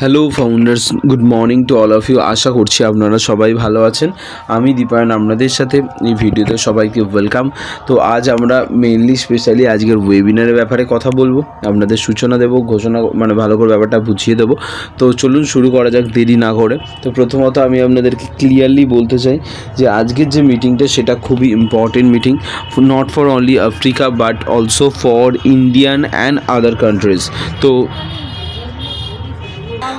Hello founders, good morning to all of you. আশা করছি আপনারা সবাই ভালো আছেন। আমি দীপায়ন আপনাদের সাথে এই ভিডিওতে সবাইকে ওয়েলকাম। তো আজ আমরা মেইনলি স্পেশালি আজকের ওয়েবিনারের ব্যাপারে কথা বলবো, আপনাদের সূচনা দেবো, ঘোষণা মানে ভালো করে ব্যাপারটা বুঝিয়ে দেবো। তো চলুন শুরু করা যাক দেরি না করে। তো প্রথমত আমি আপনাদেরকে ক্লিয়ারলি বলতে চাই যে আজকের যে মিটিংটা সেটা খুবই important meeting, not for only Africa but also for Indian and other countries.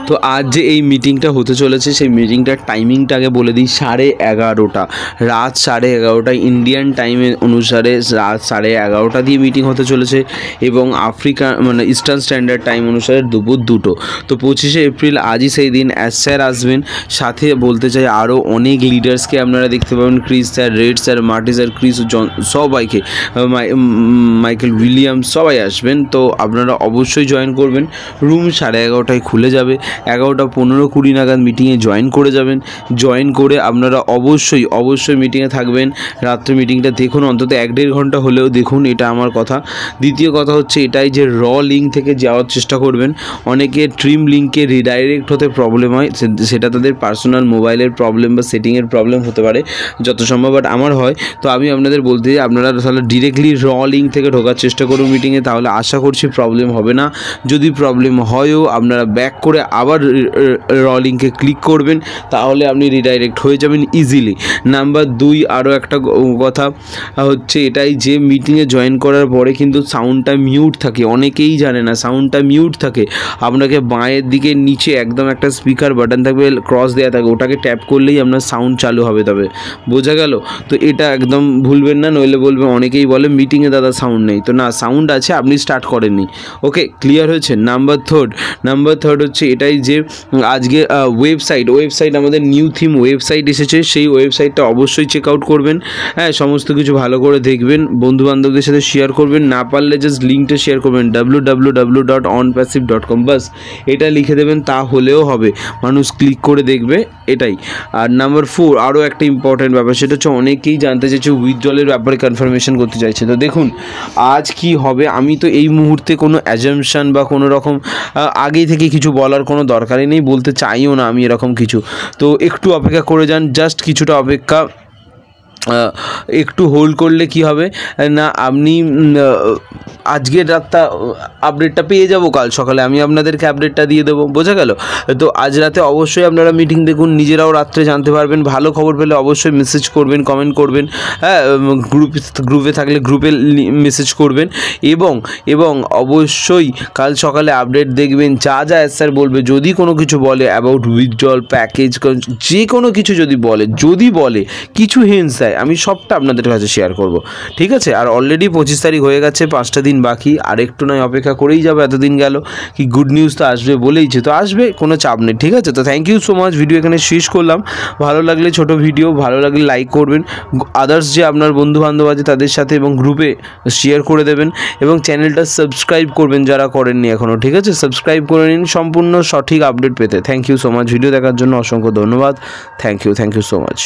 তো আজ যে এই মিটিংটা হতে চলেছে সেই মিটিংটার টাইমিংটাকে বলে দিই, 11:30 রাত 11:30 ইন্ডিয়ান টাইমে অনুসারে রাত 11:30 দিয়ে মিটিং হতে চলেছে এবং আফ্রিকা মানে ইস্টার্ন স্ট্যান্ডার্ড টাইম অনুসারে দুপুর 2টো। তো 25শে এপ্রিল আজই সেই দিন। স্যার আসবেন, সাথে বলতে চাই আরও অনেক লিডার্সকে আপনারা দেখতে পাবেন, Chris sir, red sir, মার্টি sir, Chris জন, সবাইকে, মাইকেল উইলিয়ামস, সবাই আসবেন। তো আপনারা অবশ্যই জয়েন করবেন। রুম 11:30 খুলে যাবে। 11:15-20 নাগাদ মিটিংয়ে জয়েন করে যাবেন। জয়েন করে আপনারা অবশ্যই মিটিংয়ে থাকবেন। রাত্রে মিটিংটা দেখুন, অন্তত 1-1.5 ঘন্টা হলেও দেখুন, এটা আমার কথা। দ্বিতীয় কথা হচ্ছে এটাই যে লিঙ্ক থেকে যাওয়ার চেষ্টা করবেন। অনেকে ট্রিম লিঙ্কে রিডাইরেক্ট হতে প্রবলেম হয়, সেটা তাদের পার্সোনাল মোবাইলের প্রবলেম বা সেটিংয়ের প্রবলেম হতে পারে যত সম্ভব, বাট আমার হয়। তো আমি আপনাদের বলতে চাই আপনারা তাহলে ডিরেক্টলি লিঙ্ক থেকে ঢোকার চেষ্টা করুন মিটিংয়ে, তাহলে আশা করছি প্রবলেম হবে না। যদি প্রবলেম হয়ও আপনারা ব্যাক করে আবার লিঙ্কে ক্লিক করবেন, তাহলে আপনি রিডাইরেক্ট হয়ে যাবেন ইজিলি। নাম্বার 2, আরও একটা কথা হচ্ছে এটাই যে মিটিংয়ে জয়েন করার পরে কিন্তু সাউন্ডটা মিউট থাকে, অনেকেই জানে না সাউন্ডটা মিউট থাকে। আপনাকে বাঁয়ের দিকে নিচে একদম একটা স্পিকার বাটন থাকবে, ক্রস দেওয়া থাকে, ওটাকে ট্যাপ করলেই আপনার সাউন্ড চালু হবে। তবে বোঝা গেল তো, এটা একদম ভুলবেন না, নইলে বলবে, অনেকেই বলে মিটিংয়ে দাদা সাউন্ড নেই। তো না, সাউন্ড আছে, আপনি স্টার্ট করেননি। ওকে, ক্লিয়ার হয়েছে। নাম্বার থার্ড হচ্ছে এটাই যে আজকে ওয়েবসাইট আমাদের নিউ থিম ওয়েবসাইট এসেছে, সেই ওয়েবসাইটটা অবশ্যই চেক আউট করবেন। হ্যাঁ, সমস্ত কিছু ভালো করে দেখবেন, বন্ধুবান্ধবদের সাথে শেয়ার করবেন, না পারলে জাস্ট লিঙ্কটা শেয়ার করবেন, www.onpassive.com, বাস এটা লিখে দেবেন, তাহলেও হবে, মানুষ ক্লিক করে দেখবে, এটাই। আর নাম্বার 4, আরও একটা ইম্পর্ট্যান্ট ব্যাপার, সেটা হচ্ছে অনেকেই জানতে চাইছে উইথড্রলের ব্যাপারে কনফার্মেশন করতে চাইছে। তো দেখুন আজ কি হবে, আমি তো এই মুহূর্তে কোনো অ্যাজাম্পশন বা কোনো রকম আগেই থেকে কিছু বলার কোনো দরকারই নেই, বলতে চাইও না আমি এরকম কিছু। তো একটু অপেক্ষা করে যান, জাস্ট কিছুটা অপেক্ষা, একটু হোল্ড করলে কি হবে না, আপনি আজকের রাতটা আপডেটটা পেয়ে যাব, কাল সকালে আমি আপনাদেরকে আপডেটটা দিয়ে দেবো, বোঝা গেল? তো আজ রাতে অবশ্যই আপনারা মিটিং দেখুন, নিজেরাও রাত্রে জানতে পারবেন। ভালো খবর পেলে অবশ্যই মেসেজ করবেন, কমেন্ট করবেন, হ্যাঁ, গ্রুপে থাকলে গ্রুপে মেসেজ করবেন, এবং অবশ্যই কাল সকালে আপডেট দেখবেন। যা স্যার বলবে, যদি কোনো কিছু বলে অ্যাবাউট উইথড্রল প্যাকেজ, যে কোনো কিছু যদি বলে কিছু হিন্টস দেয়, আমি সবটা আপনাদের কাছে শেয়ার করব, ঠিক আছে? আর অলরেডি 25 তারিখ হয়ে গেছে, 5টা দিন বাকি, আর একটু নয় অপেক্ষা করেই যাবে। এতদিন গেল, কি গুড নিউজ তো আসবে বলেইছে, তো আসবে, কোনো চাপ নেই, ঠিক আছে? তো thank you so much, video এখানে শেষ করলাম। ভালো লাগলে ছোট ভিডিও, ভালো লাগলে লাইক করবেন, আদার্স যে আপনার বন্ধুবান্ধব আছে তাদের সাথে এবং গ্রুপে শেয়ার করে দেবেন, এবং চ্যানেলটা সাবস্ক্রাইব করবেন যারা করেননি এখনও, ঠিক আছে? সাবস্ক্রাইব করে নিন সম্পূর্ণ সঠিক আপডেট পেতে। Thank you so much, video দেখার জন্য অসংখ্য ধন্যবাদ। Thank you so much.